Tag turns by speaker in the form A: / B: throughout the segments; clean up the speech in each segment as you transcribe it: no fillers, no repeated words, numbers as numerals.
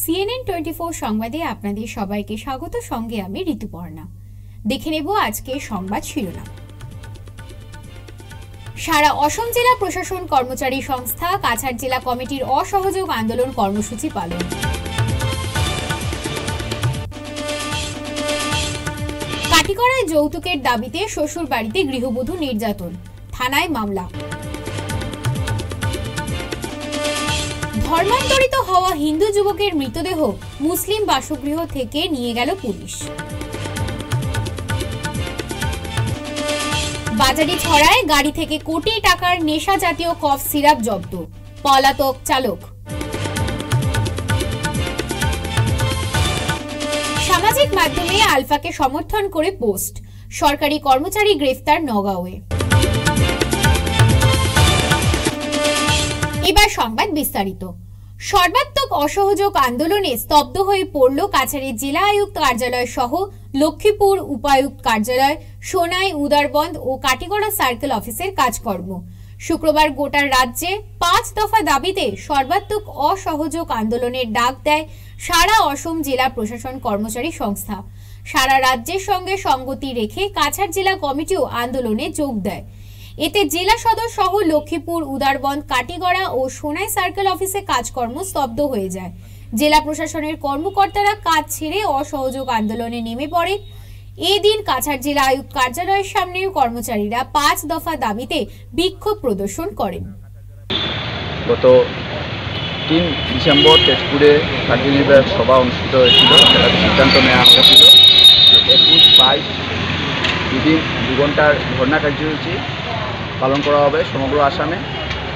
A: CNN 24 সংবাদে আপনাদের সবাইকে স্বাগত। সঙ্গে আমি ঋতুপর্ণা। দেখে নেব আজকে সংবাদ শিরোনাম। সারা অসম জেলা প্রশাসন কর্মচারী সংস্থা কাছাড় জেলা কমিটির অসহযোগ আন্দোলন কর্মসূচি পালন। কাটিগড়ায় যৌতুকের দাবিতে শ্বশুর বাড়িতে গৃহবধূ নির্যাতন, থানায় মামলা। ধর্মান্তরিত হওয়া হিন্দু যুবকের মৃতদেহ মুসলিম বাসগৃহ থেকে নিয়ে গেল পুলিশ। বাজারি ছড়ায় গাড়ি থেকে কোটি টাকার নেশা জাতীয় কফ সিরাপ জব্দ, পলাতক চালক। সামাজিক মাধ্যমে আলফাকে সমর্থন করে পোস্ট, সরকারি কর্মচারী গ্রেফতার নগাঁওয়ে। এবার সংবাদ বিস্তারিত। সর্বাত্মক অসহযোগ আন্দোলনে স্তব্ধ হয়ে পড়ল কাছাড়ের জেলা আয়ুক্ত কার্যালয় সহ লক্ষ্মীপুর উপায়ুক্ত কার্যালয়, সোনাই, উদারবন্দ ও কাটিগড়া সার্কেল অফিসের কাজকর্ম। শুক্রবার গোটা রাজ্যে 5 দফা দাবিতে সর্বাত্মক অসহযোগ আন্দোলনের ডাক দেয় সারা অসম জেলা প্রশাসন কর্মচারী সংস্থা। সারা রাজ্যের সঙ্গে সঙ্গতি রেখে কাছাড় জেলা কমিটিও আন্দোলনে যোগ দেয়। এতে জেলা সদর সহ লক্ষ্মীপুর, উদারবন্দ, কাটিগড়া ও সোনাই সার্কেল অফিসে কাজকর্ম স্তব্ধ হয়ে যায়। জেলা প্রশাসনের কর্মকর্তারা কাজ ছেড়ে অসহযোগ আন্দোলনে নেমে পড়ে। এই দিন কাছাড় জেলা আয়ুক্ত কার্যালয়ের সামনে কর্মচারীরা 5 দফা দাবিতে বিক্ষোভ প্রদর্শন করেন।
B: গত 3 ডিসেম্বর তেজপুরে কার্যনির্বাহক সভা অনুষ্ঠিত হয়েছিল। সেটাতে সিদ্ধান্ত নেওয়া হয়েছিল যে 21-22 দুদিন 2 ঘন্টার ধর্ণা কার্যসূচি পালন করা হবে সমগ্র আসামে।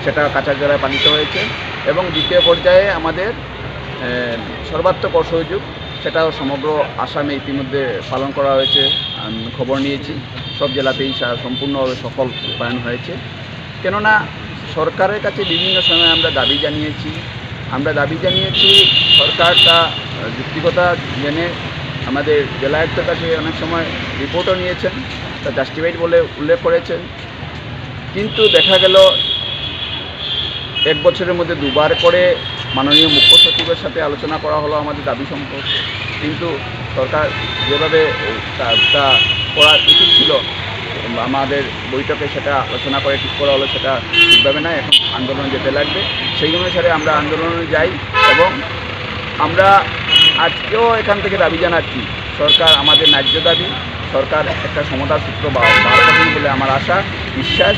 B: সেটা কাছাড় জেলায় পালিত হয়েছে এবং দ্বিতীয় পর্যায়ে আমাদের সর্বাত্মক অসহযোগ সেটাও সমগ্র আসামে ইতিমধ্যে পালন করা হয়েছে। খবর নিয়েছি সব জেলাতেই সম্পূর্ণভাবে সফল রূপায়ণ হয়েছে। কেননা সরকারের কাছে বিভিন্ন সময় আমরা দাবি জানিয়েছি। সরকার তা যুক্তিকতা জেনে আমাদের জেলা আয়ুক্তের কাছে অনেক সময় রিপোর্টও নিয়েছেন, তা জাস্টিফাইড বলে উল্লেখ করেছেন। কিন্তু দেখা গেল 1 বছরের মধ্যে 2 বার করে মাননীয় মুখ্য সচিবের সাথে আলোচনা করা হলো আমাদের দাবি সম্পর্কে, কিন্তু সরকার যেভাবে তা করা উচিত ছিল আমাদের বৈঠকে সেটা আলোচনা করে ঠিক করা হলো, সেটা ঠিকভাবে না। এখন আন্দোলন যেতে লাগবে, সেই অনুসারে আমরা আন্দোলনে যাই এবং আমরা আজকেও এখান থেকে দাবি জানাচ্ছি সরকার আমাদের ন্যায্য দাবি, সরকার একটা সমতার সূত্র বার করবেন বলে আমার আশা বিশ্বাস।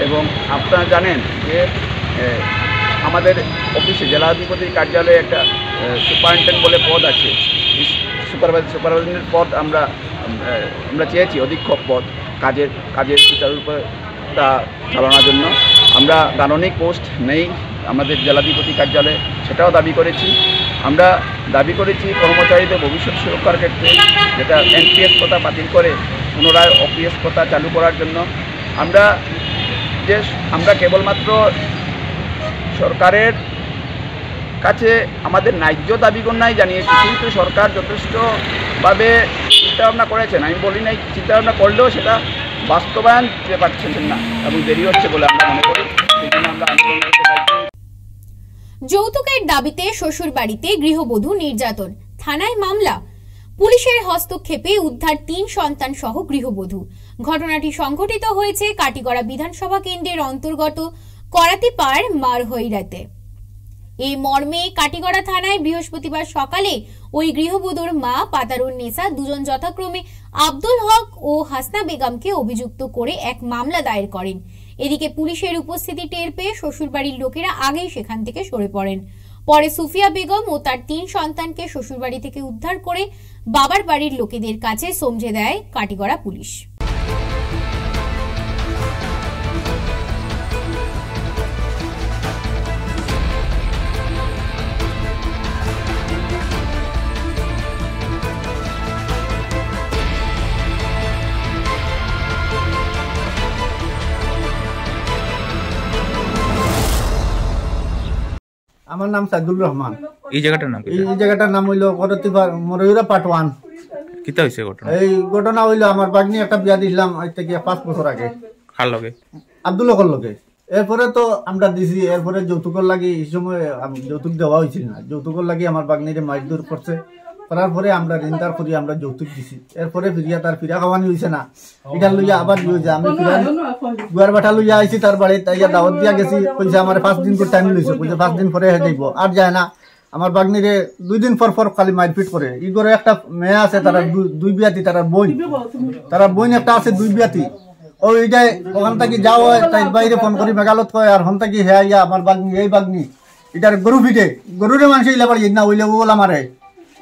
B: এবং আপনারা জানেন যে আমাদের অফিসে জেলাধিপতির কার্যালয়ে একটা সুপারিনটেন্ডেন্ট বলে পদ আছে, সুপারভাইজারের পদ আমরা চেয়েছি, অধীক্ষক পদ, কাজের সুচারুরূপতা চালানোর জন্য। আমরা গাণনিক পোস্ট নেই আমাদের জেলাধিপতি কার্যালয়ে, সেটাও দাবি করেছি। আমরা দাবি করেছি কর্মচারীদের ভবিষ্যৎ সুরক্ষার ক্ষেত্রে যেটা এনপিএস কোটা বাতিল করে পুনরায় ওপিএস কোটা চালু করার জন্য। আমরা কেবলমাত্র সরকারের কাছে আমাদের ন্যায্য দাবিগণাই জানিয়েছি, কিন্তু সরকার যথেষ্টভাবে চিন্তাভাবনা করেছেন। আমি বলি নাই, চিন্তাভাবনা করলেও সেটা বাস্তবায়ন দিতে পারছেন না এবং দেরি হচ্ছে বলে আমরা মনে করি। সেই জন্য আমরা আন্দোলন করতে চাইছি।
A: যৌতুকের দাবিতে শ্বশুর বাড়িতে গৃহবধূ নির্যাতন, থানায় মামলা। পুলিশের হস্তক্ষেপে উদ্ধার 3 সন্তান সহ গৃহবধূ। ঘটনাটি সংঘটিত হয়েছে কাটিগড়া বিধানসভা কেন্দ্রের অন্তর্গত করাতিপাড় মারহইরাতে। এই মর্মে কাটিগড়া থানায় বৃহস্পতিবার সকালে ওই গৃহবধূর মা পাতারুন নেসা দুজন যথাক্রমে আব্দুল হক ও হাসনা বেগমকে অভিযুক্ত করে এক মামলা দায়ের করেন। এদিকে পুলিশের উপস্থিতি টের পেয়ে শ্বশুরবাড়ির লোকেরা আগেই সেখান থেকে সরে পড়েন। পরে সুফিয়া বেগম ও তার 3 সন্তানকে শ্বশুরবাড়ি থেকে উদ্ধার করে বাবার বাড়ির লোকেদের কাছে সমঝে দেয় কাটিগড়া পুলিশ।
C: আমার নাম সাইদুল রহমান।
D: এই জায়গাটার নাম
C: হইলো করতিপাড় মরইরা পার্ট 1।
D: কিতা হইছে ঘটনা?
C: এই ঘটনা হইলো আমার বাগনি একটা বিয়া দিছিলাম আজ থেকে 5 বছর আগে।
D: কার লগে?
C: আব্দুল হকের লগে। এরপরে তো আমরা দিছি, এরপরে যৌতুকের লাগি এই সময় যৌতুক দেওয়া হয়েছিল না, যৌতুকের লাগি আমার বাগনিরে মারধর করছে, করার পরে আমরা রিন্দার করি আমরা যৌতুক দিছি। এরপরে ফিরিয়া তার ফিরা খাওয়ানি হয়েছে না, এটা লইয়া আবার যে আমি ফিরা গুয়ার বাটা লইয়া আইছি তার বাড়ি, তাই দাওয়াত দিয়া গেছি, কইছে আমার 5 দিন করে টাইম লইছে, কইছে 5 দিন পরে যাইব, আর যায় না। আমার বাগনিরে 2 দিন পর পর খালি মারপিট করে। ই করে একটা মেয়ে আছে, তারা 2 বিয়াতি, তারা বোন একটা আছে 2 বিয়াতি। ওইটাই ওখান থেকে যাও হয়, তাই বাইরে ফোন করি মেঘালত কয়, আর হন থেকে হ্যাঁ ইয়া আমার বাগনি এই বাগনি এটার গরু পিটে, গরুরে মানুষ ইলা বাড়ি না ওইলে ওলা মারে।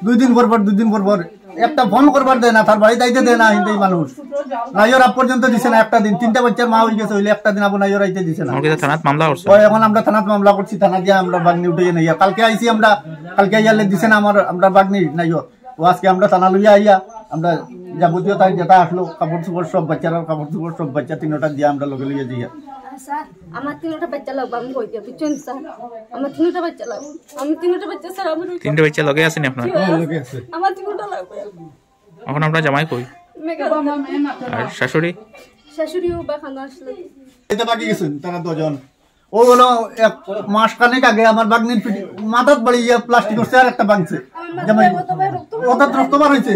C: 2 দিন পর পর একটা ফোন করবার দেয় না, তার বাড়ি যাইতে দেয় না। হিন্দি মানুষ নাইর আপ পর্যন্ত দিছে না, একটা দিন 3টা বাচ্চার মা হয়ে গেছে, হইলে একটা দিন আবার নাইর আইতে দিছে না। এখন আমরা থানাত মামলা করছি, থানা দিয়ে আমরা বাগনি উঠে নাই। কালকে আইছি আমরা, কালকে আইয়ালে দিছে না আমরা বাগনি নাইর। ও আজকে আমরা থানা লইয়া আইয়া আমরা যাবতীয় তাই যেটা আসলো কাপড় চোপড় সব বাচ্চারা, কাপড় চোপড় সব বাচ্চা 3টা দিয়ে আমরা লগে লইয়া যাইয়া।
E: স্যার আমার 3টা বাচ্চা লাগবে, আমি কই দিয়া বুঝছেন স্যার, আমার 3টা বাচ্চা লাগবে, আমি 3টা বাচ্চা স্যার, আমার
D: 3টা বাচ্চা লগে আছেন আপনার?
C: লগে আছে।
E: আমার 3টা লাগবে।
D: এখন আপনার জামাই কই? আর শাশুড়িও
E: বাখানো আসলে
C: এটা বাকি গেছেন তারা 2 জন। ও হলো 1 মাস খানেক আগে আমার বাগনির মাথাত বাড়ি প্লাস্টিক চেয়ার একটা ভাঙছে, জামাই ওটা রক্ত বার হইছে।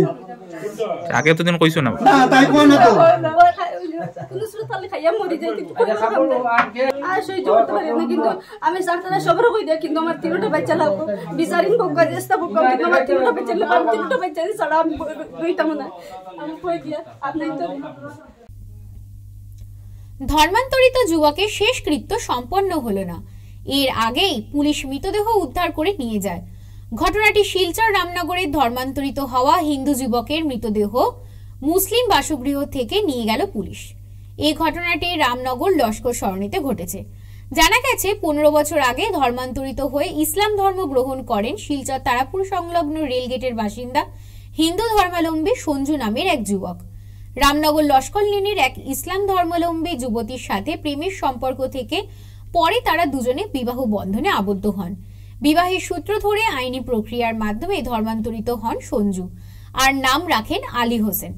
D: আগে তো দিন কইছো না?
C: না তাই কই না তো,
E: কোন সুতালে খাইয়া মরি যাই, কিন্তু আর সহ্য করতে পারি না। কিন্তু আমি সারতারা সবর কই দেই, কিন্তু আমার 3টা বাচ্চা লাগবে, বিচারিন বকা চেষ্টা বকা, কিন্তু আমার 3টা বাচ্চা লাগবে, আমি 3টা বাচ্চা ছাড়া আমি রইতাম না, আমি কই দিয়া আপনি তো।
A: ধর্মান্তরিত যুবকের শেষকৃত্য সম্পন্ন হলো না, এর আগেই পুলিশ মৃতদেহ উদ্ধার করে নিয়ে যায়। ঘটনাটি শিলচর রামনগরের ধর্মান্তরিত হওয়া হিন্দু যুবকের মৃতদেহ মুসলিম বাসগৃহ থেকে নিয়ে গেল পুলিশ। এই ঘটনাটি রামনগর লস্কর সরণিতে ঘটেছে। জানা গেছে 15 বছর আগে ধর্মান্তরিত হয়ে ইসলাম ধর্ম গ্রহণ করেন শিলচর তারাপুর সংলগ্ন রেলগেটের বাসিন্দা হিন্দু ধর্মাবলম্বী সঞ্জু নামের এক যুবক। রামনগর লস্কর লেনের এক ইসলাম ধর্মাবলম্বী যুবতীর সাথে প্রেমের সম্পর্ক থেকে পরে তারা দুজনে বিবাহ বন্ধনে আবদ্ধ হন। বিবাহের সূত্র ধরে আইনি প্রক্রিয়ার মাধ্যমে ধর্মান্তরিত হন সঞ্জু, আর নাম রাখেন আলী হোসেন।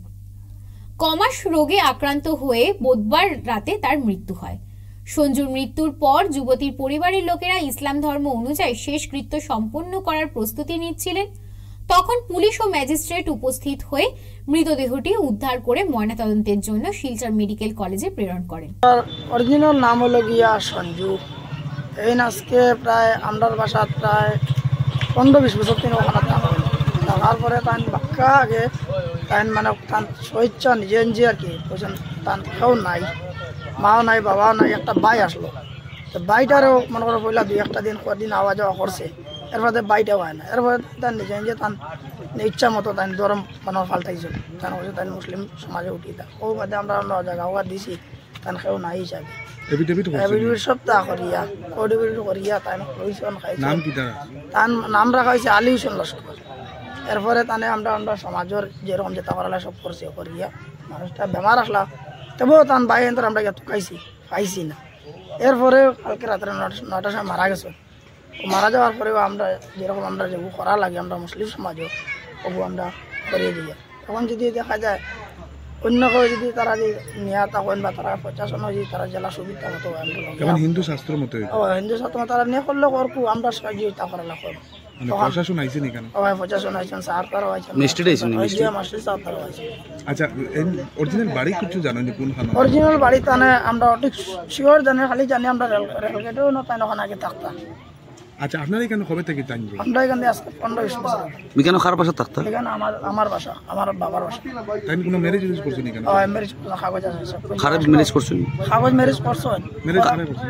A: কমাস রোগে আক্রান্ত হয়ে বুধবার রাতে তার মৃত্যু হয়। সঞ্জুর মৃত্যুর পর যুবতীর পরিবারের লোকেরা ইসলাম ধর্ম অনুযায়ী শেষকৃত্য সম্পন্ন করার প্রস্তুতি নিচ্ছিলেন। তখন পুলিশ ও ম্যাজিস্ট্রেট উপস্থিত হয়ে মৃতদেহটি উদ্ধার করে ময়নাতদন্তের জন্য শিলচর মেডিকেল কলেজে প্রেরণ করেন।
F: অরিজিনাল নাম হলো গিয়া সঞ্জু। এই আজকে প্রায় আমরার বাসাত প্রায় 15-20 বছর থেকে ওখানে থাকার পরে তান বাক্কা আগে তাই মানে তান স্বেচ্ছা নিজে নিজে আর কি বলছেন, তান কেউ নাই, মাও নাই, বাবাও নাই, একটা ভাই আসলো। তো ভাইটারও মনে করো পয়লা 2-1 দিন কদিন আওয়া যাওয়া করছে, এরপরে বাইটাও হয় না। এরপরে তার নিজে নিজে তান ইচ্ছা মতো তাই ধরম মানে ফাল্টাইছিল, তান বলছে তাই মুসলিম সমাজে উঠি তা ও বাদে আমরা অন্য জায়গা দিছি, তান কেউ নাই হিসাবে সপ্তাহ করিয়া করিয়া তাই তার নাম রাখা হয়েছে আলী হোসেন লস্কর। এরপরে তানে আমরা সমাজের যেরকম যেটা করালা সব করছে করিয়া মানুষটা বেমার আসলা, তবুও তান ভাই আমরা গিয়ে পাইছি না। এরপরে কালকে রাত্রে 9টার সময় মারা গেছে। মারা যাওয়ার পরেও আমরা যেরকম আমরা যেগুলো করা লাগে আমরা মুসলিম সমাজও ওগুলো আমরা করিয়ে দিই। তখন যদি দেখা যায় অন্য কেউ যদি তারা যদি নিহত হন বা তারা প্রশাসন যদি তারা জেলা সুবিধা মতো হিন্দু শাস্ত্র মতো তারা নিয়ে করলে করবো আমরা সহযোগিতা করা লাগবে। প্রশাসন আইছে নি কেন? প্রশাসন আইছেন, স্যার তারা আইছেন, মাস্টার স্যার তারা আইছেন। আচ্ছা, অরিজিনাল বাড়ি কিছু জানেন কোন খানা? অরিজিনাল বাড়ি তানে আমরা ঠিক শিওর জানি, খালি জানি আমরা রেলগেটেও না তাই ওখানে আগে থাকতাম। আচ্ছা, আপনারা এখানে কবে থেকে টাইম? আমরা এখানে আজকে 15-20 বছর। এখানে কার বাসা থাকতা? এখানে আমার বাসা, আমার বাবার বাসা। তাই কোনো ম্যারেজ করছেন এখানে? ম্যারেজ কাগজ আছে সব। খারাপ ম্যারেজ করছেন? কাগজ ম্যারেজ করছেন। ম্যারেজ কারে করছেন?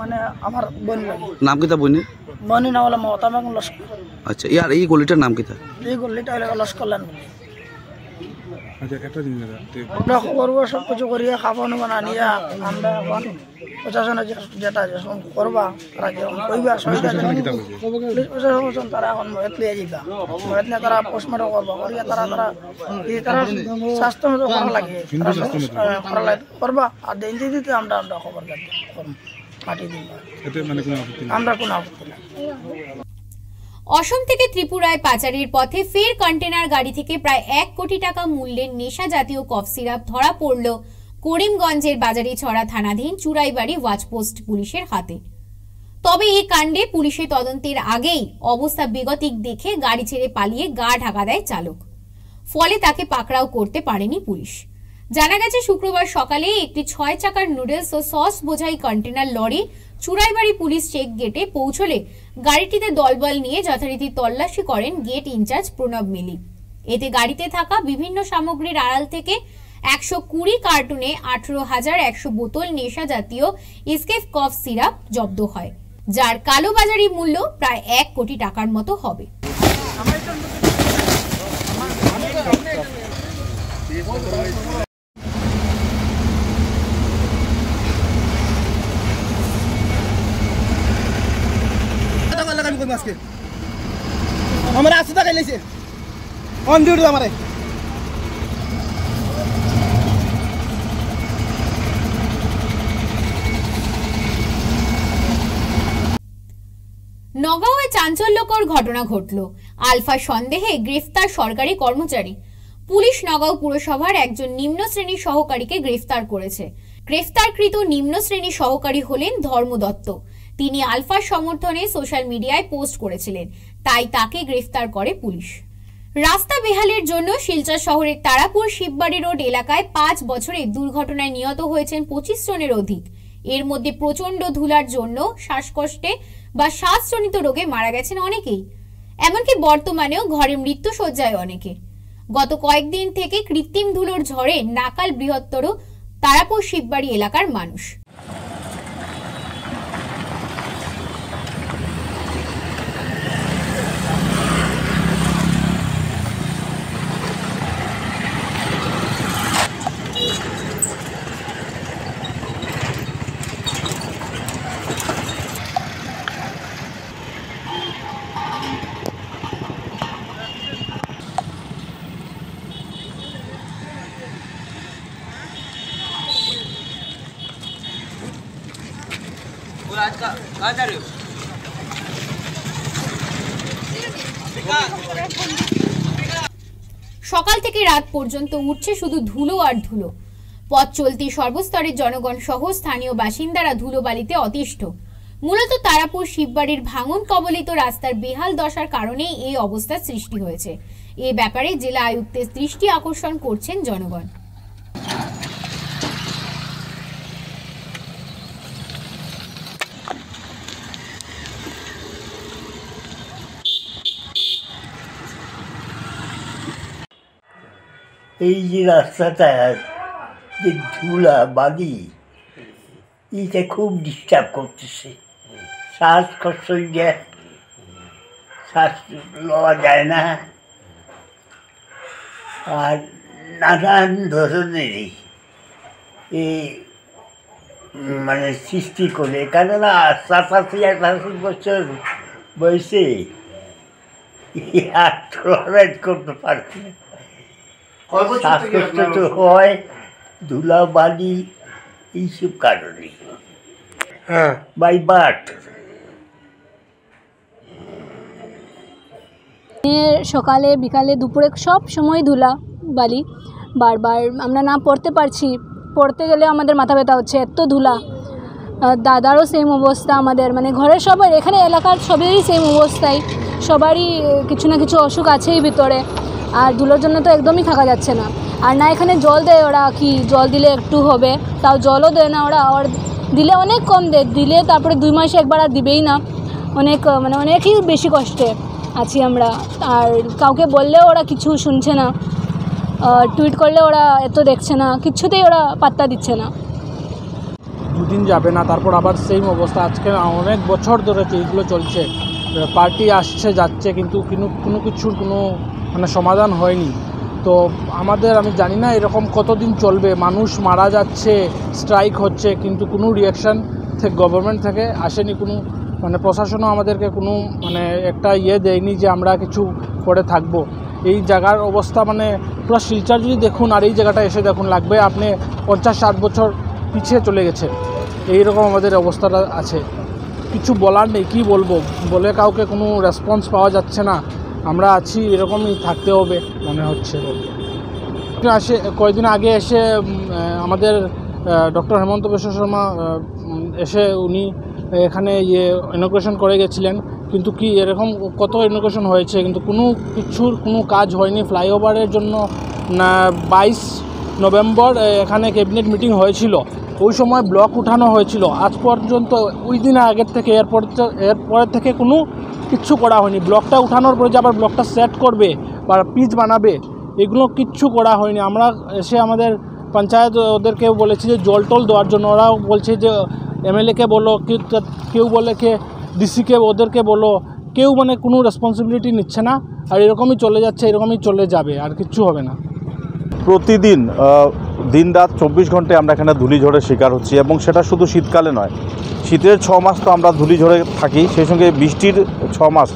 F: মানে আমার বোন লাগে। নাম কি তা বোনের? বোনের নাম হলো মমতা বেগম লস্কর। আচ্ছা, ইয়ার এই গলিটার নাম কি তা? এই গলিটা হলো লস্কর লেন। আচ্ছা, একটা দিন আমরা খবর সব কিছু করিয়া খাবো না নিয়ে আমরা প্রশাসনে যেটা করবা তারা যেরকম কইবা পুলিশ প্রশাসন তারা এখন মহেত লিয়ে যাইবা, মহেত নিয়ে তারা পোস্টমর্টম করবা, করিয়া তারা স্বাস্থ্য মতো করা লাগে করবা। আর দিন দিতে আমরা খবর পাঠিয়ে দিন, আমরা কোনো আপত্তি নাই।
A: অসম থেকে ত্রিপুরায় পাচারের পথে ফের কন্টেনার গাড়ি থেকে প্রায় 1 কোটি টাকা মূল্যের নেশা জাতীয় কফ সিরাপ ধরা পড়ল করিমগঞ্জের বাজারিছড়া থানাধীন চুরাইবাড়ি ওয়াচপোস্ট পুলিশের হাতে। তবে এই কাণ্ডে পুলিশের তদন্তের আগেই অবস্থা বেগতিক দেখে গাড়ি ছেড়ে পালিয়ে গা ঢাকা দেয় চালক। ফলে তাকে পাকড়াও করতে পারেনি পুলিশ। জানা গেছে শুক্রবার সকালে একটি 6 চাকার নুডলস ও সস বোঝাই container lorry Churaibari police check গেটে পৌঁছলে গাড়িটিতে দলবল নিয়ে যথারীতি তল্লাশি করেন গেট ইনচার্জ প্রণব মিলি। এতে গাড়িতে থাকা বিভিন্ন সামগ্রীর আড়াল থেকে 120 কার্টুনে 18,100 বোতল নেশা জাতীয় এসকেপ কফ সিরাপ জব্দ হয়, যার কালোবাজারি মূল্য প্রায় 1 কোটি টাকার মতো হবে।
G: আমরা 80 টাকা লেছে অন ডিউটি আমারে
A: নগাঁওয়ে চাঞ্চল্যকর ঘটনা ঘটল। আলফা সন্দেহে গ্রেফতার সরকারি কর্মচারী। পুলিশ নগাঁও পুরসভার একজন নিম্ন শ্রেণীর সহকারীকে গ্রেফতার করেছে। গ্রেফতারকৃত নিম্ন শ্রেণীর সহকারী হলেন ধর্ম দত্ত। তিনি আলফার সমর্থনে সোশ্যাল মিডিয়ায় পোস্ট করেছিলেন, তাই তাকে গ্রেফতার করে পুলিশ। রাস্তা বেহালের জন্য শিলচর শহরের তারাপুর শিববাড়ি রোড এলাকায় 5 বছরে দুর্ঘটনায় নিহত হয়েছেন 25 জনের অধিক। এর মধ্যে প্রচন্ড ধুলার জন্য শ্বাসকষ্টে বা শ্বাসজনিত রোগে মারা গেছেন অনেকেই। এমনকি বর্তমানেও ঘরে মৃত্যুশয্যায় অনেকে। গত কয়েকদিন থেকে কৃত্রিম ধুলোর ঝড়ে নাকাল বৃহত্তর তারাপুর শিববাড়ি এলাকার মানুষ।
H: कहाँ जा रहे हो?
A: সকাল থেকে রাত পর্যন্ত উঠছে শুধু ধুলো আর ধুলো। পথ চলতি সর্বস্তরের জনগণ সহ স্থানীয় বাসিন্দারা ধুলোবালিতে অতিষ্ঠ। মূলত তারাপুর শিববাড়ির ভাঙন কবলিত রাস্তার বেহাল দশার কারণেই এই অবস্থার সৃষ্টি হয়েছে। এ ব্যাপারে জেলা আয়ুক্তের দৃষ্টি আকর্ষণ করছেন জনগণ।
I: এই যে রাস্তাটা যে ধুলা বালি এইটা খুব ডিস্টার্ব করতেছে। শ্বাসকষ্ট শ্বাস লওয়া যায় না, আর নানান ধরনেরই এই মানে সৃষ্টি করে। কেননা 87-88 বছর বয়সে আর টলারেট করতে পারে না। শ্বাসকষ্ট তো হয় ধুলা বালি এইসব কারণে, বাই বার্থ।
E: সকালে বিকালে দুপুরে সব সময় ধুলা বালি, বারবার আমরা না পড়তে পারছি, পড়তে গেলে আমাদের মাথা ব্যথা হচ্ছে, এত ধুলা। দাদারও সেম অবস্থা, আমাদের মানে ঘরের সবার, এখানে এলাকার সবারই সেম অবস্থায়, সবারই কিছু না কিছু অসুখ আছেই ভিতরে। আর ধুলোর জন্য তো একদমই থাকা যাচ্ছে না। আর না এখানে জল দেয় ওরা, কি জল দিলে একটু হবে, তাও জলও দেয় না ওরা, আর দিলে অনেক কম দেয়, দিলে তারপরে 2 মাসে একবার আর দিবেই না। অনেক মানে অনেকই বেশি কষ্টে আছি আমরা। আর কাউকে বললেও ওরা কিছু শুনছে না, টুইট করলে ওরা এত দেখছে না, কিছুতেই ওরা পাত্তা দিচ্ছে না।
J: দুদিন যাবে না, তারপর আবার সেম অবস্থা। আজকে অনেক বছর ধরে এইগুলো চলছে, পার্টি আসছে যাচ্ছে, কিন্তু কোনো কিছুর কোনো মানে সমাধান হয়নি। তো আমাদের, আমি জানি না এরকম কতদিন চলবে। মানুষ মারা যাচ্ছে, স্ট্রাইক হচ্ছে, কিন্তু কোনো রিয়াকশান থেকে গভর্নমেন্ট থেকে আসেনি। কোনো মানে প্রশাসনও আমাদেরকে কোনো মানে একটা দেয়নি যে আমরা কিছু করে থাকবো। এই জায়গার অবস্থা মানে পুরো শিলচর যদি দেখুন আর এই জায়গাটা এসে দেখুন, লাগবে আপনি 50-60 বছর পিছিয়ে চলে গেছে। এইরকম আমাদের অবস্থাটা আছে। কিছু বলার নেই, কী বলবো, বলে কাউকে কোনো রেসপন্স পাওয়া যাচ্ছে না। আমরা আছি, এরকমই থাকতে হবে মনে হচ্ছে। কয়েকদিন আগে এসে আমাদের ডক্টর হেমন্ত বিশ্ব শর্মা এসে উনি এখানে ইনগ্রেশন করে গেছিলেন, কিন্তু কি এরকম কত ইনগ্রেশন হয়েছে কিন্তু কোনো কাজ হয়নি। ফ্লাইওভারের জন্য 22 নভেম্বর এখানে ক্যাবিনেট মিটিং হয়েছিল, ওই সময় ব্লক উঠানো হয়েছিল। আজ পর্যন্ত ওই দিন আগের থেকে এরপরের থেকে কোনো কিচ্ছু করা হয়নি। ব্লকটা উঠানোর পরে যে আবার ব্লকটা সেট করবে বা পিচ বানাবে, এগুলো কিচ্ছু করা হয়নি। আমরা এসে আমাদের পঞ্চায়েত ওদেরকে বলেছি যে জল টল দেওয়ার জন্য, ওরাও বলছে যে এমএলএকে বলো, কেউ বলে কে ডিসিকে ওদেরকে বলো, কেউ মানে কোনো রেসপন্সিবিলিটি নিচ্ছে না। আর এরকমই চলে যাচ্ছে, এরকমই চলে যাবে, আর কিচ্ছু হবে না।
H: প্রতিদিন দিনরাত 24 ঘন্টায় আমরা এখানে ধূলিঝড়ের শিকার হচ্ছি, এবং সেটা শুধু শীতকালে নয়, শীতের 6 মাস তো আমরা ধূলিঝড়ে থাকি, সেই সঙ্গে বৃষ্টির 6 মাস,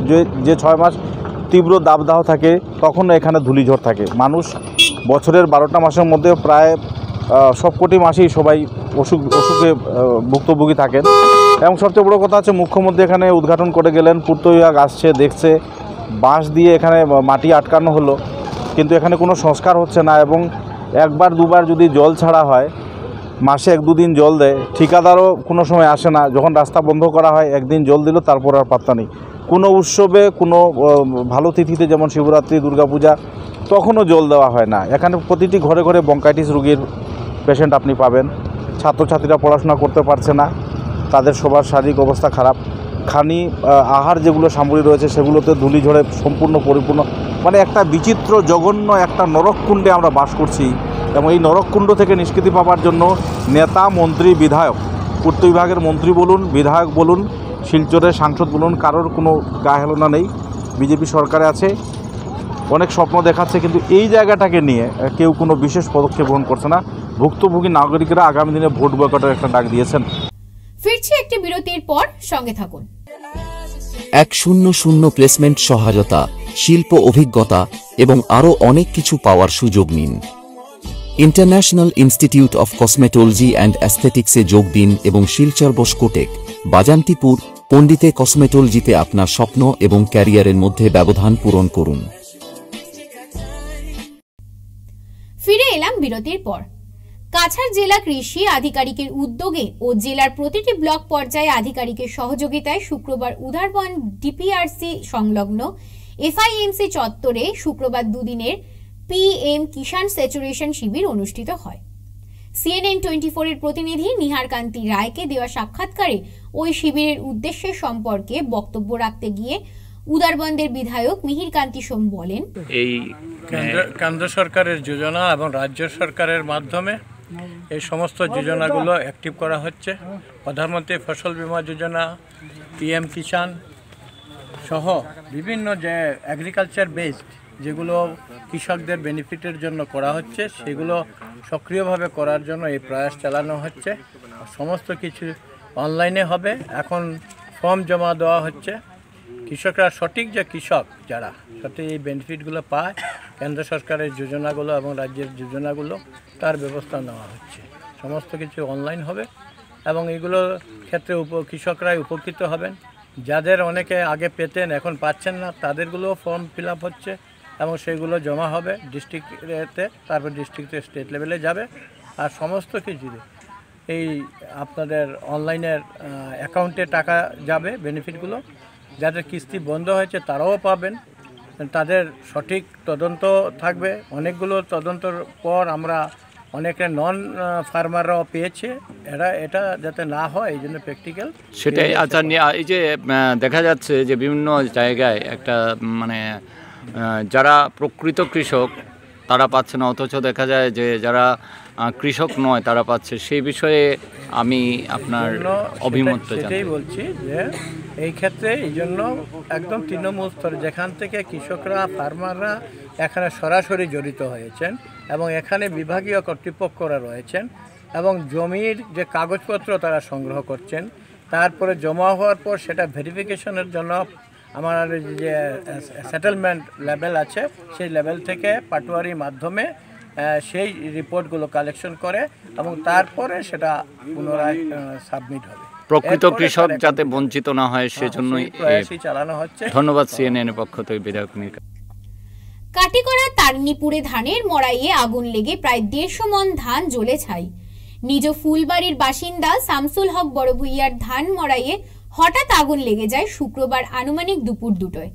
H: যে 6 মাস তীব্র দাবদাহ থাকে তখন এখানে ধূলিঝড় থাকে। মানুষ বছরের 12টা মাসের মধ্যে প্রায় সবকটি মাসেই সবাই অসুখে ভুক্তভোগী থাকেন। এবং সবচেয়ে বড়ো কথা হচ্ছে মুখ্যমন্ত্রী এখানে উদ্ঘাটন করে গেলেন, পূর্ত বিভাগ আসছে, দেখছে, বাঁশ দিয়ে এখানে মাটি আটকানো হলো, কিন্তু এখানে কোনো সংস্কার হচ্ছে না। এবং একবার দুবার যদি জল ছাড়া হয়, মাসে 1-2 দিন জল দেয়, ঠিকাদারও কোনো সময় আসে না। যখন রাস্তা বন্ধ করা হয়, একদিন জল দিল, তারপর আর পাত্তা নেই। কোনো উৎসবে, কোনো ভালো তিথিতে যেমন শিবরাত্রি, দুর্গাপূজা, তখনও জল দেওয়া হয় না। এখানে প্রতিটি ঘরে ঘরে ব্রঙ্কাইটিস রোগীর পেশেন্ট আপনি পাবেন। ছাত্রছাত্রীরা পড়াশোনা করতে পারছে না, তাদের সবার শারীরিক অবস্থা খারাপ। আহার যেগুলো সামগ্রী রয়েছে সেগুলোতে ধূলিঝড়ে সম্পূর্ণ পরিপূর্ণ, মানে একটা বিচিত্র জঘন্য একটা নরককুণ্ডে আমরা বাস করছি। এবং এই নরককুণ্ড থেকে নিষ্কৃতি পাওয়ার জন্য নেতা, মন্ত্রী, বিধায়ক, পূর্ত বিভাগের মন্ত্রী বলুন, বিধায়ক বলুন, শিলচরের সাংসদ বলুন, কারোর কোনো গা হেলনা নেই। বিজেপি সরকারে আছে, অনেক স্বপ্ন দেখাচ্ছে, কিন্তু এই জায়গাটাকে নিয়ে কেউ কোনো বিশেষ পদক্ষেপ গ্রহণ করছে না। ভুক্তভোগী নাগরিকরা আগামী দিনে ভোট বয়কটের একটা ডাক দিয়েছেন।
A: ফিরছি একটি বিরতির পর, সঙ্গে থাকুন।
K: 100 প্লেসমেন্ট সহায়তা, শিল্প অভিজ্ঞতা এবং আরও অনেক কিছু পাওয়ার সুযোগ নিন। International institute of cosmetology and অ্যাস্থেটিক্সে যোগ দিন এবং শিলচর বসকোটেক, বাজান্তিপুর, পণ্ডিতে কসমেটোলজিতে আপনার স্বপ্ন এবং ক্যারিয়ারের মধ্যে ব্যবধান পূরণ করুন।
A: ফিরে এলাম বিরতির পর। কাছাড় জেলা কৃষি আধিকারিকের উদ্যোগে ও জেলার প্রতিটি ব্লক পর্যায়ে আধিকারিকের সহযোগিতায় শুক্রবার উদারবন ডিপিআরসি সংলগ্ন এফআইএমসি চত্বরে শুক্রবার 2 দিনের PM কিষাণ স্যাচুরেশন শিবির অনুষ্ঠিত হয়। CNN 24 এর প্রতিনিধি নিহার কান্তি রায়কে দেওয়া সাক্ষাৎকারে ওই শিবিরের উদ্দেশ্য সম্পর্কে বক্তব্য রাখতে গিয়ে উদারবন্দের বিধায়ক মিহির কান্তি সোম বলেন,
L: এই কেন্দ্র সরকারের যোজনা এবং রাজ্য সরকারের মাধ্যমে এই সমস্ত যোজনাগুলো অ্যাক্টিভ করা হচ্ছে। প্রধানমন্ত্রী ফসল বীমা যোজনা, PM কিষাণ সহ বিভিন্ন যে এগ্রিকালচার বেসড যেগুলো কৃষকদের বেনিফিটের জন্য করা হচ্ছে, সেগুলো সক্রিয়ভাবে করার জন্য এই প্রয়াস চালানো হচ্ছে। সমস্ত কিছু অনলাইনে হবে। এখন ফর্ম জমা দেওয়া হচ্ছে। কৃষকরা সঠিক যে কৃষক যারা সঠিক এই বেনিফিটগুলো পায়, কেন্দ্র সরকারের যোজনাগুলো এবং রাজ্যের যোজনাগুলো, তার ব্যবস্থা নেওয়া হচ্ছে। সমস্ত কিছু অনলাইন হবে এবং এগুলোর ক্ষেত্রে কৃষকরাই উপকৃত হবেন। যাদের অনেকে আগে পেতেন এখন পাচ্ছেন না, তাদেরগুলো ফর্ম ফিল আপ হচ্ছে এবং সেগুলো জমা হবে ডিস্ট্রিক্টে, তারপর ডিস্ট্রিক্ট থেকে স্টেট লেভেলে যাবে। আর সমস্ত কিছু এই আপনাদের অনলাইনের অ্যাকাউন্টে টাকা যাবে, বেনিফিটগুলো। যাদের কিস্তি বন্ধ হয়েছে তারাও পাবেন, তাদের সঠিক তদন্ত থাকবে। অনেকগুলো তদন্তর পর আমরা অনেকে নন ফার্মাররাও পেয়েছে, এটা যাতে না হয় এই জন্য প্র্যাকটিক্যাল
M: সেটাই। আচ্ছা, এই যে দেখা যাচ্ছে যে বিভিন্ন জায়গায় একটা মানে যারা প্রকৃত কৃষক তারা পাচ্ছে না, অথচ দেখা যায় যে যারা কৃষক নয় তারা পাচ্ছে। সেই বিষয়ে আমি আপনার অভিমত
L: সেটাই বলছি যে এই ক্ষেত্রে এই জন্য একদম তৃণমূল স্তরে যেখান থেকে কৃষকরা, ফার্মাররা এখানে সরাসরি জড়িত হয়েছেন এবং এখানে বিভাগীয় কর্তৃপক্ষরা রয়েছেন এবং জমির যে কাগজপত্র তারা সংগ্রহ করছেন, তারপরে জমা হওয়ার পর সেটা ভেরিফিকেশনের জন্য আমার যে সেটেলমেন্ট লেভেল আছে সেই লেভেল থেকে পাটোয়ারির মাধ্যমে সেই রিপোর্টগুলো কালেকশন করে এবং তারপরে সেটা পুনরায় সাবমিট হবে।
M: প্রকৃত কৃষক যাতে বঞ্চিত না হয় সেজন্যই
L: প্রয়াসই চালানো হচ্ছে।
M: ধন্যবাদ CNN এর পক্ষ থেকে বিধায়ক।
A: কাটিগড়া তারিণীপুরে ধানের মড়াইয়ে আগুন লেগে প্রায় 150 মণ ধান জ্বলে ছাই। নিজ ফুলবাড়ির বাসিন্দা শামসুল হক বড়ভূইয়ার ধান মড়াইয়ে হঠাৎ আগুন লেগে যায় শুক্রবার আনুমানিক দুপুর 2টায়।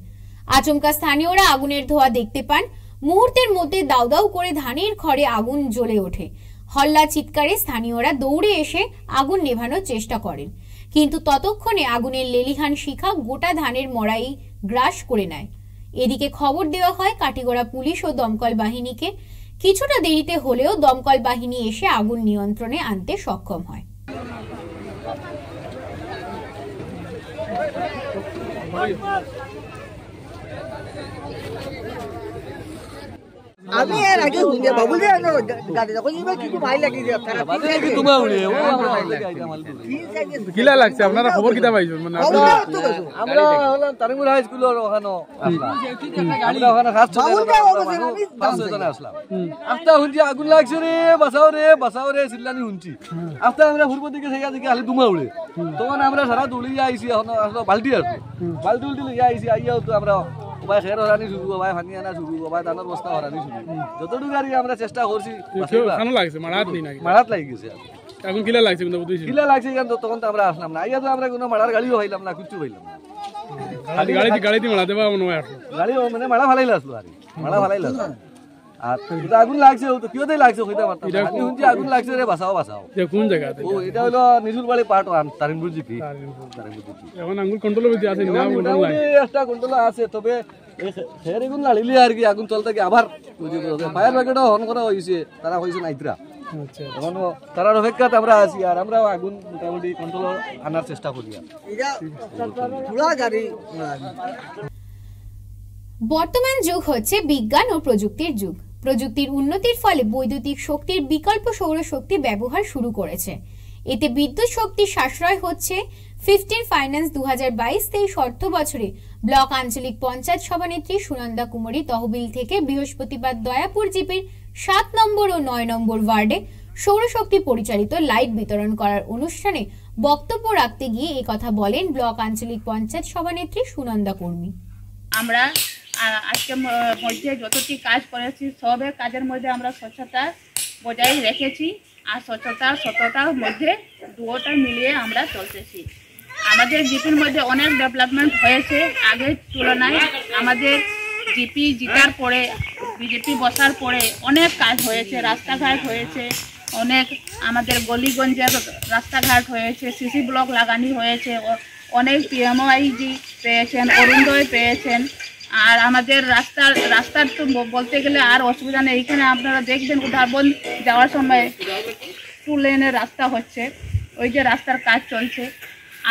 A: আচমকা স্থানীয়রা আগুনের ধোঁয়া দেখতে পান। মুহূর্তের মধ্যে দাউ দাউ করে ধানের খড়ে আগুন জ্বলে ওঠে। হল্লা চিৎকারে স্থানীয়রা দৌড়ে এসে আগুন নেভানোর চেষ্টা করেন, কিন্তু ততক্ষণে আগুনের লেলিহান শিখা গোটা ধানের মড়াই গ্রাস করে নেয়। এদিকে খবর দেওয়া হয় কাটিগড়া পুলিশ ও দমকল বাহিনীকে। কিছুটা দেরিতে হলেও দমকল বাহিনী এসে আগুন নিয়ন্ত্রণে আনতে সক্ষম হয়।
G: আমি এর আগে শুনছি বাবুল যে গাড়ি যখন ইবা কিছু ভাই লাগি যে তারা কি তোমা উড়ে ও আমরা
J: কিলা লাগছে আপনারা খবর কিটা পাইছেন? মানে
G: আমরা হলাম তারিমুল হাই স্কুলের ওখানে আসলাম, আমরা ওখানে খাস চলে আসলাম। আস্তে শুনছি আগুন লাগছে রে বাঁচাও রে চিল্লানি শুনছি। আস্তে আমরা পূর্ব দিকে থেকে দেখি খালি ধুমা উড়ে। তখন আমরা সারা দৌড়িয়ে আইছি, এখন বালতি আছে, বালতি উল্টি লইয়া আইছি। আইয়াও তো আমরা ওবাই খের হরানি শুরু, ওবাই পানি আনা শুরু, ওবাই ধানের বস্তা হরানি শুরু। যতটুকু গাড়ি আমরা চেষ্টা করছি। মারাত লাগি গেছে
J: এখন কিলা লাগছে?
G: কিলা লাগছে তখন তো আমরা আসলাম না। আইয়া তো আমরা কোনো মারার গাড়িও পাইলাম না, কিচ্ছু পাইলাম না।
J: গাড়ি মারাতে পারবো না,
G: গাড়ি মানে মারা ভালাইলে আসলো আর মারা ভালাইলে আসলো। আর আগুন লাগছে কিয়তে লাগছে হইতে পারতাম। আমি শুনছি আগুন লাগছে রে বাঁচাও।
J: কোন জায়গা?
G: ও এটা হলো নিজুলবাড়ি পার্ট 1 তারিণপুর জিপি।
J: এখন আগুন কন্ট্রোলের মধ্যে আছে না?
G: একটা কন্ট্রোল আছে, তবে খের এগুন লাড়িলে আর কি আগুন চলতে কি আবার ফায়ার ব্রিগেডও হন করা হয়েছে, তারা হয়েছে নাইত্রা। এখন তারার অপেক্ষাতে আমরা আছি, আর আমরা আগুন মোটামুটি কন্ট্রোল আনার চেষ্টা করি।
A: বর্তমান যুগ হচ্ছে বিজ্ঞান ও প্রযুক্তির যুগ। প্রযুক্তির উন্নতির ফলে বৈদ্যুতিক শক্তির বিকল্প সৌরশক্তি ব্যবহার শুরু করেছে। এতে বিদ্যুৎ শক্তি সাশ্রয় হচ্ছে। 15 ফাইন্যান্স 2022-23 অর্থ বছরে ব্লক আঞ্চলিক পঞ্চায়েত সভানেত্রী সুনন্দা কুমারী তহবিল থেকে বৃহস্পতিবার দয়াপুর জিপির 7 নম্বর ও 9 নম্বর ওয়ার্ডে সৌরশক্তি পরিচালিত লাইট বিতরণ করার অনুষ্ঠানে বক্তব্য রাখতে গিয়ে একথা বলেন ব্লক আঞ্চলিক পঞ্চায়েত সভানেত্রী সুনন্দা কুমারী।
N: আমরা আজকের মধ্যে যতটি কাজ করেছি সবের কাজের মধ্যে আমরা স্বচ্ছতা বজায় রেখেছি, আর স্বচ্ছতা সততার মধ্যে দুটোটা মিলিয়ে আমরা চলতেছি। আমাদের জিপির মধ্যে অনেক ডেভেলপমেন্ট হয়েছে আগের তুলনায়। আমাদের জিপি জিতার পরে, বিজেপি বসার পরে অনেক কাজ হয়েছে, রাস্তাঘাট হয়েছে অনেক, আমাদের গলিগঞ্জের রাস্তাঘাট হয়েছে, সিসি ব্লক লাগানো হয়েছে, অনেক পিএমওআইজি পেয়েছেন, অরুণোদয় পেয়েছেন। আর আমাদের রাস্তার তো বলতে গেলে আর অসুবিধা নেই। এখানে আপনারা দেখবেন উদাহরণ যাওয়ার সময় 2 লেনের রাস্তা হচ্ছে, ওই যে রাস্তার কাজ চলছে।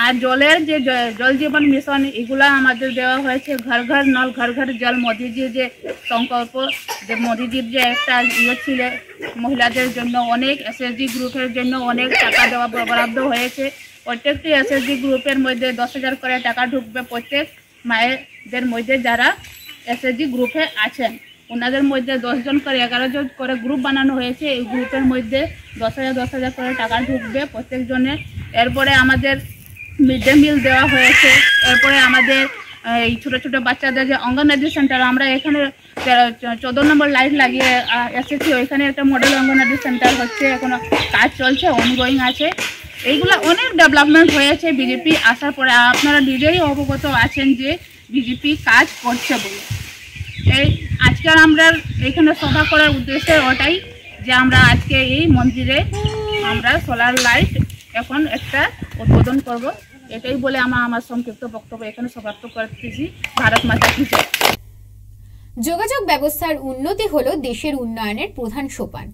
N: আর জলের যে জল জীবন মিশন এগুলা আমাদের দেওয়া হয়েছে, ঘর ঘর নল ঘর ঘর জল। মোদিজির যে সংকল্প, যে মোদিজির যে একটা ইয়ে ছিল মহিলাদের জন্য, অনেক এসএসজি গ্রুপের জন্য অনেক টাকা দেওয়া বরাদ্দ হয়েছে। প্রত্যেকটি এসএসজি গ্রুপের মধ্যে 10,000 করে টাকা ঢুকবে। প্রত্যেক মায়েদের মধ্যে যারা এসএসজি গ্রুপে আছেন ওনাদের মধ্যে 10 জন করে 11 জন করে গ্রুপ বানানো হয়েছে। এই গ্রুপের মধ্যে 10,000 করে টাকা ঢুকবে প্রত্যেক জনের। এরপরে আমাদের মিড ডে মিল দেওয়া হয়েছে। এরপরে আমাদের এই ছোটো ছোটো বাচ্চাদের যে অঙ্গনওয়াড়ি সেন্টার, আমরা এখানে 14 নম্বর লাইট লাগিয়ে এসেছি। ওইখানে একটা মডেল অঙ্গনওয়াড়ি সেন্টার হচ্ছে, এখনো কাজ চলছে, অনগোয়িং আছে। এইগুলো অনেক ডেভেলপমেন্ট হয়েছে বিজেপি আসার পরে। আপনারা নিজেই অবগত আছেন যে বিজেপি কাজ করছে বলে। এই আজকে আমরা এখানে সভা করার উদ্দেশ্য ওটাই যে আমরা আজকে এই মন্দিরে আমরা সোলার লাইট এখন একটা উদ্বোধন করব। এটাই বলে আমার সংক্ষিপ্ত বক্তব্য এখানে সমাপ্ত করতেছি। ভারত মাতা কি জয়।
A: যোগাযোগ ব্যবস্থার উন্নতি হলো দেশের উন্নয়নের প্রধান সোপান।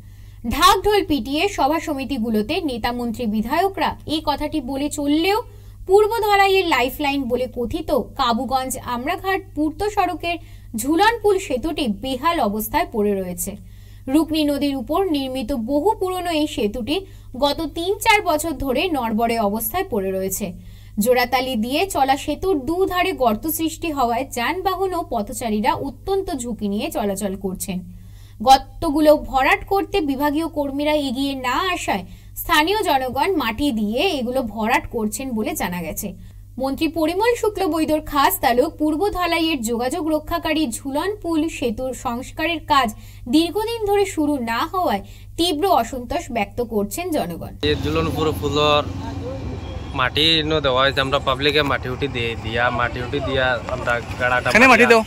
A: ঢাক ঢোল পিটিয়ে সভা সমিতিগুলোতে নেতা মন্ত্রী বিধায়করা এই কথাটি বলে চললেও পূর্বধরাইয়ের লাইফলাইন বলে কথিত কাবুগঞ্জ আমরাঘাট পূর্ত সড়কের ঝুলনপুল সেতুটি বেহাল অবস্থায় পড়ে রয়েছে। রুকনি নদীর উপর নির্মিত বহু পুরনো এই সেতুটি গত 3-4 বছর ধরে নড়বড়ে অবস্থায় পড়ে রয়েছে। জোড়াতালি দিয়ে চলা সেতুর দুধারে গর্ত সৃষ্টি হওয়ায় যানবাহন ও পথচারীরা অত্যন্ত ঝুঁকি নিয়ে চলাচল করছেন। গর্তগুলো ভরাট করতে বিভাগীয় কর্মীরা এগিয়ে না আসায় স্থানীয় জনগণ মাটি দিয়ে এগুলো ভরাট করছেন বলে জানা গেছে। মন্ত্রী পরিমল শুক্লবৈদ্যর খাস তালুক পূর্ব ধলাইয়ের যোগাযোগ রক্ষাকারী ঝুলন পুল সেতুর সংস্কারের কাজ দীর্ঘদিন ধরে শুরু না হওয়ায় তীব্র অসন্তোষ ব্যক্ত করছেন জনগণ।
O: ঝুলন পুলের মাটি দেওয়া হয়েছে, আমরা পাবলিকে মাটি উঠি দিয়া আমরা গাড়াটা মাটি দাও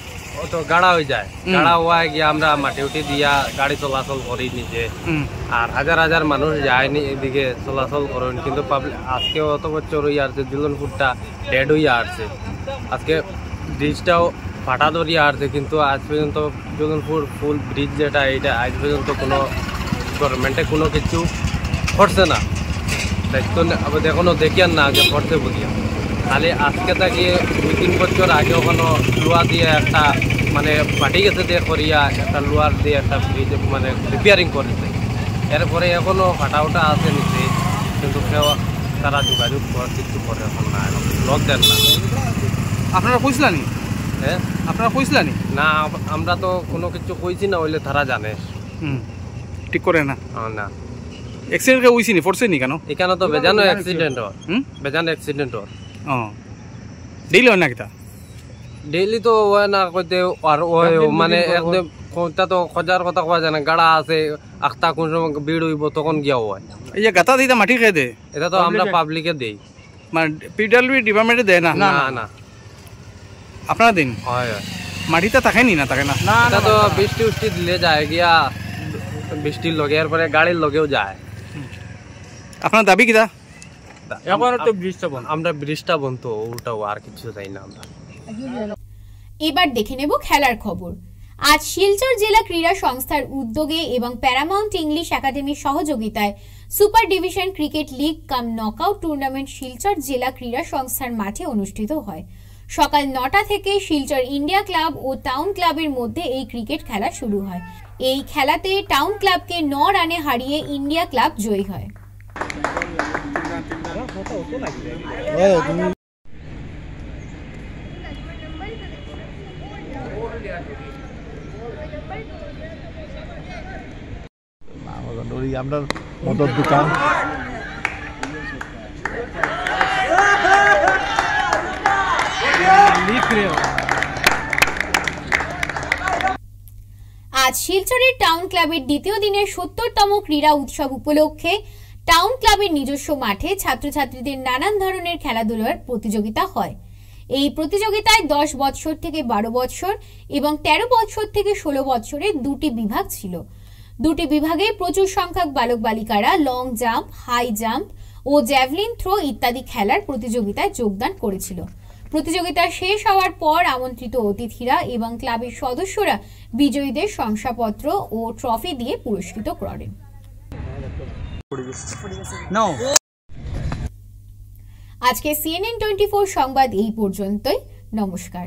O: তো গাড়া হয়ে যায়, গাড়া হওয়ায় গিয়ে আমরা মাটি উঠি দিয়া গাড়ি চলাচল করি নিজে, আর হাজার হাজার মানুষ যায়নি এদিকে চলাচল করেন, কিন্তু আজকে অত বছর হয়ে আসছে ঝুলনপুরটা ডেড হয়ে আসছে, আজকে ব্রিজটাও ফাটা ধরিয়ে আসছে, কিন্তু আজ পর্যন্ত ঝুলনপুর ফুল ব্রিজ যেটা এটা আজ পর্যন্ত কোনো গভর্নমেন্টে কোনো কিছু করছে না, দায়িত্ব এখনো দেখিয়ান না আগে করছে বলিয়া, খালি আজকে তাকে 2-3 বছর আগে ওখানে লোহা দিয়ে একটা মানে ফাটি গেছে দিয়ে করিয়া একটা লোহার দিয়ে একটা ব্রিজ মানে রিপেয়ারিং করেছে, এরপরে এখনও ফাটা ওটা আছে নিচে, কিন্তু কেউ তারা যোগাযোগ কিছু করে এখন না, লোক দেন না।
P: আপনারা কইছিলানি?
O: হ্যাঁ
P: আপনারা কইছিলানি?
O: না আমরা তো কোনো কিছু কইছি না, হইলে তারা জানে
P: ঠিক করে না।
O: না
P: অ্যাক্সিডেন্ট কে হইছিনি ফোরছেনি কেন?
O: এখানে তো বেজানো অ্যাক্সিডেন্ট হয়, বেজানো অ্যাক্সিডেন্ট হয়।
P: ডেইলি হয় না কিতা?
O: ডেইলি তো হয় না কইতে, আর মানে একদম কোনটা তো খোঁজার কথা কোয়া যায় না, গাড়া আছে আখতা কোন সময় ভিড় হইব তখন গিয়া হয়।
P: এই যে গাতা দিতে মাটি খেয়ে দে,
O: এটা তো আমরা পাবলিকে দেই,
P: মানে পিডব্লিউডি ডিপার্টমেন্টে দেয় না?
O: না না
P: আপনারা দিন?
O: হয়
P: মাটিতে থাকেনি না থাকে না?
O: এটা তো বৃষ্টি উষ্টি দিলে যায় গিয়া, বৃষ্টির লগে এরপরে গাড়ির লগেও যায়।
P: আপনার দাবি কিতা?
O: আমরা ব্রিজটা বন্ধ, ওটাও আর কিছু চাই না আমরা।
A: এবার দেখে নেব খেলার খবর। আজ শিলচর জেলা ক্রীড়া সংস্থার উদ্যোগে এবং প্যারামাউন্ট ইংলিশ একাডেমির সহযোগিতায় সুপার ডিভিশন ক্রিকেট লিগ কাম নকআউট টুর্নামেন্ট শিলচর জেলা ক্রীড়া সংস্থার মাঠে অনুষ্ঠিত হয়। সকাল 9টা থেকে শিলচর ইন্ডিয়া ক্লাব ও টাউন ক্লাবের মধ্যে এই ক্রিকেট খেলা শুরু হয়। এই খেলাতে টাউন ক্লাবকে 9 রানে হারিয়ে ইন্ডিয়া ক্লাব জয়ী হয়।
C: আমরা মদর দোকান
A: আজ শিলচরের টাউন ক্লাবের দ্বিতীয় দিনের 70তম ক্রীড়া উৎসব উপলক্ষে টাউন ক্লাবের নিজস্ব মাঠে ছাত্রছাত্রীদের নানান ধরনের খেলাধুলার প্রতিযোগিতা হয়। এই প্রতিযোগিতায় 10 বছর থেকে 12 বছর এবং 13 বছর থেকে 16 বছরের 2টি বিভাগ ছিল। 2টি বিভাগে প্রচুর সংখ্যক বালক বালিকারা লং জাম্প, হাই জাম্প ও জ্যাভলিন থ্রো ইত্যাদি খেলার প্রতিযোগিতায় যোগদান করেছিল। প্রতিযোগিতা শেষ হওয়ার পর আমন্ত্রিত অতিথিরা এবং ক্লাবের সদস্যরা বিজয়ীদের শংসাপত্র ও ট্রফি দিয়ে পুরস্কৃত করেন। আজকে CNN 24 সংবাদ এই পর্যন্তই। নমস্কার।